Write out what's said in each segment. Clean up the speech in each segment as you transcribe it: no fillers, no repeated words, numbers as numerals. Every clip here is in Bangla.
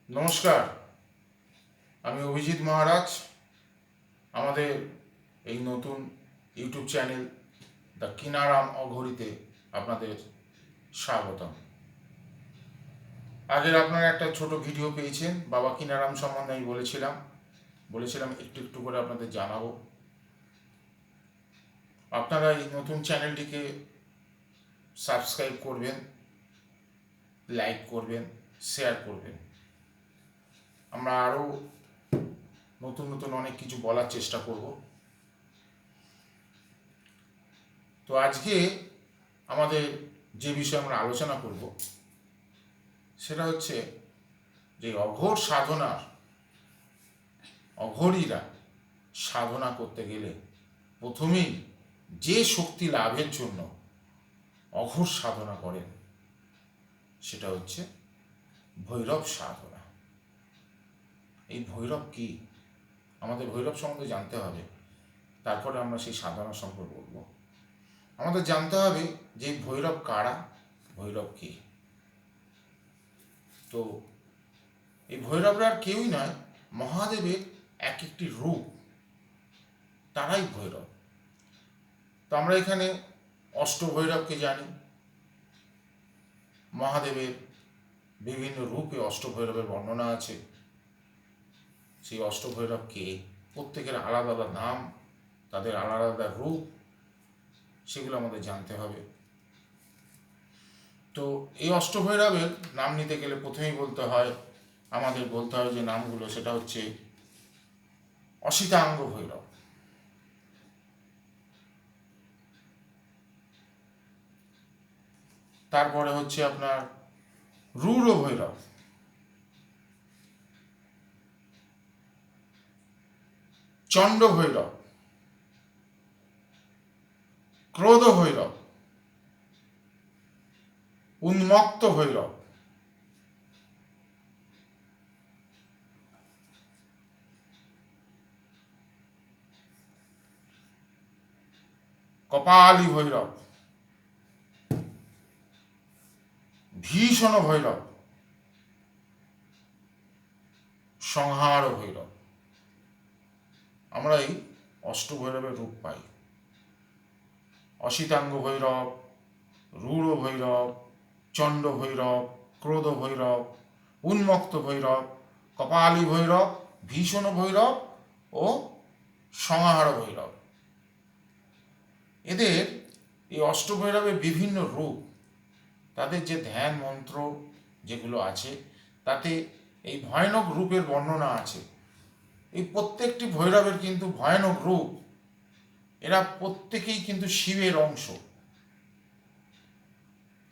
নমস্কার, আমি অভিজিৎ মহারাজ। আমাদের এই নতুন ইউটিউব চ্যানেল দ্য কিনারাম অঘরিতে আপনাদের স্বাগতম। আগের আপনারা একটা ছোট ভিডিও পেয়েছেন বাবা কিনারাম সম্বন্ধে। আমি বলেছিলাম একটু একটু করে আপনাদের জানাবো। আপনারা এই নতুন চ্যানেলটিকে সাবস্ক্রাইব করবেন, লাইক করবেন, শেয়ার করবেন। আমরা আরও নতুন নতুন অনেক কিছু বলার চেষ্টা করব। তো আজকে আমাদের যে বিষয়ে আমরা আলোচনা করব সেটা হচ্ছে যে অঘরীরা সাধনা করতে গেলে প্রথমেই যে শক্তি লাভের জন্য অঘোর সাধনা করেন সেটা হচ্ছে ভৈরব সাধনা। এই ভৈরব কি? আমাদের ভৈরব সম্বন্ধে জানতে হবে, তারপরে আমরা সেই সাধনা সম্পর্কে বলবো। আমাদের জানতে হবে যে ভৈরব কারা, ভৈরব কি। তো এই ভৈরবরা আর কেউই নয়, মহাদেবের এক একটি রূপ, তারাই ভৈরব। তো আমরা এখানে অষ্টভৈরবকে জানি। মহাদেবের বিভিন্ন রূপে অষ্টভৈরবের বর্ণনা আছে। সেই অষ্টভৈরব কে, প্রত্যেকের আলাদা আলাদা নাম, তাদের আলাদা আলাদা রূপ, সেগুলো আমাদের জানতে হবে। তো এই অষ্টভৈরবের নাম নিতে গেলে প্রথমেই আমাদের বলতে হয় যে নামগুলো, সেটা হচ্ছে অসিতাঙ্গ ভৈরব, তারপরে হচ্ছে আপনার রূঢ় ভৈরব, চণ্ড ভৈরব, ক্রোধ ভৈরব, উন্মত্ত ভৈরব, কপালী ভৈরব, ভীষণ ভৈরব, সংহার ভৈরব। আমরা এই অষ্টভৈরবের রূপ পাই। অসিতাঙ্গ ভৈরব, রূঢ় ভৈরব, চণ্ড ভৈরব, ক্রোধ ভৈরব, উন্মত্ত ভৈরব, কপালী ভৈরব, ভীষণ ভৈরব ও সংহার ভৈরব। এদের এই অষ্টভৈরবের বিভিন্ন রূপ, তাদের যে ধ্যান মন্ত্র যেগুলো আছে, তাতে এই ভয়ানক রূপের বর্ণনা আছে। এই প্রত্যেকটি ভৈরবের কিন্তু ভয়ানক রূপ। এরা প্রত্যেকেই কিন্তু শিবের অংশ।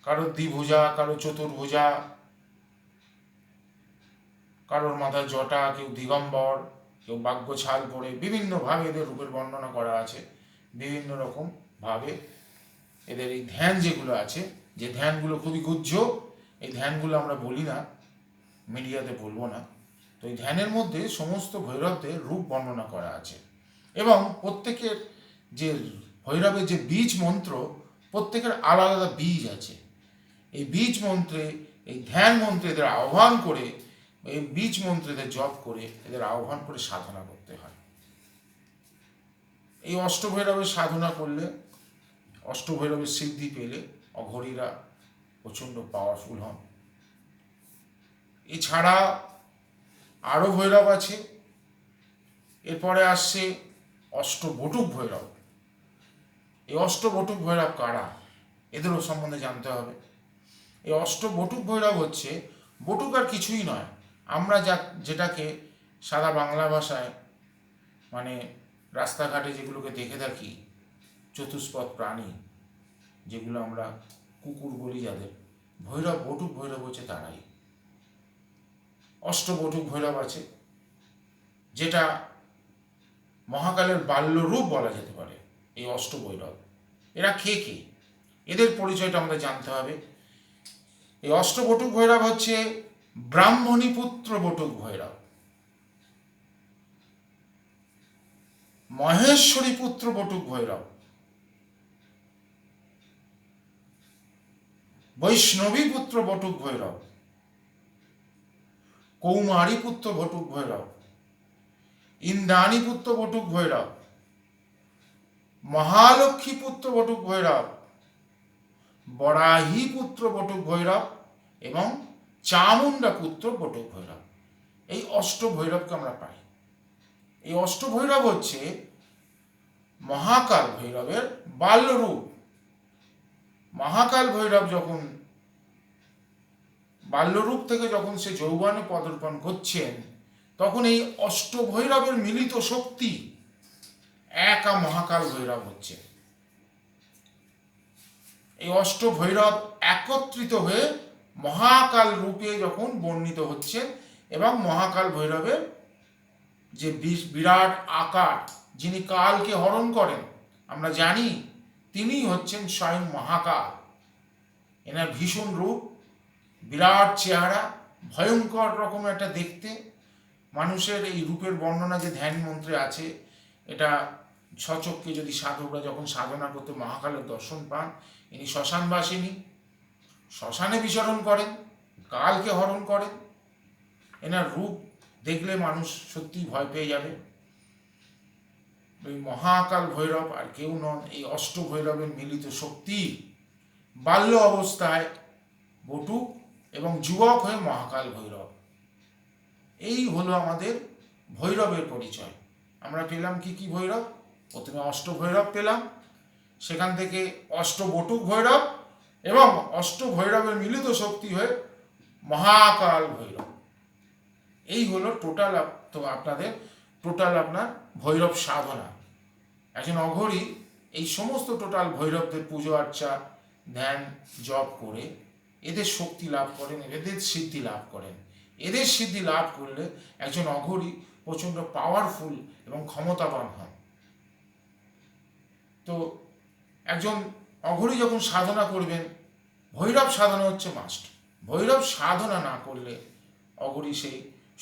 কারো দ্বিভুজা, কারো চতুর্ভুজা, কারোর মাথায় জটা, কেউ দিগম্বর, কেউ বাগ্যছাল পরে, বিভিন্নভাবে এদের রূপের বর্ণনা করা আছে। বিভিন্ন রকম ভাবে এদের এই ধ্যান যেগুলো আছে, যে ধ্যানগুলো খুবই গুহ্য, এই ধ্যানগুলো আমরা বলি না, মিডিয়াতে বলবো না। তো এই ধ্যানের মধ্যে সমস্ত ভৈরবদের রূপ বর্ণনা করা আছে। এবং প্রত্যেকের যে ভৈরবের যে বীজ মন্ত্র, প্রত্যেকের আলাদা আলাদা বীজ আছে। এই বীজ মন্ত্রে, এই ধ্যান মন্ত্রে এদের আহ্বান করে, এই বীজ মন্ত্রে এদের জপ করে, এদের আহ্বান করে সাধনা করতে হয়। এই অষ্টভৈরবের সাধনা করলে, অষ্টভৈরবের সিদ্ধি পেলে অঘরীরা প্রচণ্ড পাওয়ারফুল হন। এছাড়া আরও ভৈরব আছে। এরপরে আসছে অষ্টবটুক ভৈরব। এই অষ্টবটুক ভৈরব কারা, এদেরও সম্বন্ধে জানতে হবে। এই অষ্টবটুক ভৈরব হচ্ছে, বটুক আর কিছুই নয়, আমরা যেটাকে সাদা বাংলা ভাষায়, মানে রাস্তাঘাটে যেগুলোকে দেখে থাকি, চতুষ্পদ প্রাণী, যেগুলো আমরা কুকুর বলি যাদের, ভৈরব, বটুক ভৈরব হচ্ছে তারাই। অষ্টবটুক ভৈরব আছে, যেটা মহাকালের বাল্যরূপ বলা যেতে পারে। এই অষ্টভৈরব এরা কে কে, এদের পরিচয়টা আমাদের জানতে হবে। এই অষ্টবটুক ভৈরব হচ্ছে ব্রাহ্মণীপুত্র বটুক ভৈরব, মহেশ্বরী পুত্র বটুক ভৈরব, বৈষ্ণবী পুত্র বটুক ভৈরব, কৌমারী পুত্র বটুক ভৈরব, ইন্দ্রাণী পুত্র বটুক ভৈরব, মহালক্ষ্মী পুত্র বটুক ভৈরব, বরাহী পুত্র বটুক ভৈরব এবং চামুণ্ডা পুত্র বটুক ভৈরব। এই অষ্টভৈরবকে আমরা পাই। এই অষ্টভৈরব হচ্ছে মহাকাল ভৈরবের বাল্যরূপ। মহাকাল ভৈরব যখন বাল্যরূপ থেকে যখন সে যৌবনে পদার্পণ করছেন, তখন এই অষ্টভৈরবের মিলিত শক্তি একা মহাকাল ভৈরব হচ্ছে। এই অষ্টভৈরব একত্রিত হয়ে মহাকাল রূপে যখন বর্ণিত হচ্ছেন এবং মহাকাল ভৈরবের যে বিরাট আকার, যিনি কালকে হরণ করেন, আমরা জানি তিনিই হচ্ছেন স্বয়ং মহাকাল। এনার ভীষণ রূপ, বিরাট চেহারা, ভয়ঙ্কর রকম একটা দেখতে। মানুষের এই রূপের বর্ণনা যে ধ্যান মন্ত্রে আছে, এটা স্বচক্ষে যদি সাধকরা যখন সাধনা করতে মহাকালের দর্শন পান, ইনি শ্মশানবাসিনী, শ্মশানে বিচরণ করেন, কালকে হরণ করেন। এনার রূপ দেখলে মানুষ সত্যি ভয় পেয়ে যাবে। ওই মহাকাল ভৈরব আর কেউ নন, এই অষ্টভৈরবের মিলিত শক্তি। বাল্য অবস্থায় বটুক এবং যুবক হয়ে মহাকাল ভৈরব। এই হলো আমাদের ভৈরবের পরিচয়। আমরা পেলাম কি কি ভৈরব? প্রথমে অষ্টভৈরব পেলাম, সেখান থেকে অষ্টবটুক ভৈরব এবং অষ্টভৈরবের মিলিত শক্তি হয়ে মহাকাল ভৈরব। এই হলো টোটাল আপনার ভৈরব সাধনা। একজন অঘরী এই সমস্ত টোটাল ভৈরবদের পুজো আর্চা, ধ্যান, জপ করে এদের শক্তি লাভ করেন, এদের সিদ্ধি লাভ করেন। এদের সিদ্ধি লাভ করলে একজন অঘরী প্রচণ্ড পাওয়ারফুল এবং ক্ষমতাবান হন। তো একজন অঘরী যখন সাধনা করবেন, ভৈরব সাধনা হচ্ছে মাস্ট। ভৈরব সাধনা না করলে অঘরী সেই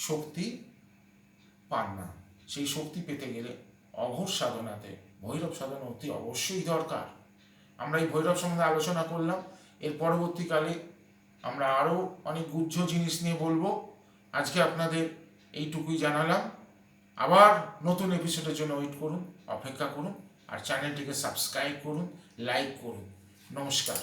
শক্তি পান না। সেই শক্তি পেতে গেলে অঘোর সাধনাতে ভৈরব সাধনা অতি অবশ্যই দরকার। আমরা এই ভৈরব সম্বন্ধে আলোচনা করলাম। এর পরবর্তীকালে আমরা আরও অনেক গুহ্য জিনিস নিয়ে বলবো। আজকে আপনাদের এইটুকুই জানালাম। আবার নতুন এপিসোডের জন্য ওয়েট করুন, অপেক্ষা করুন, আর চ্যানেলটিকে সাবস্ক্রাইব করুন, লাইক করুন। নমস্কার।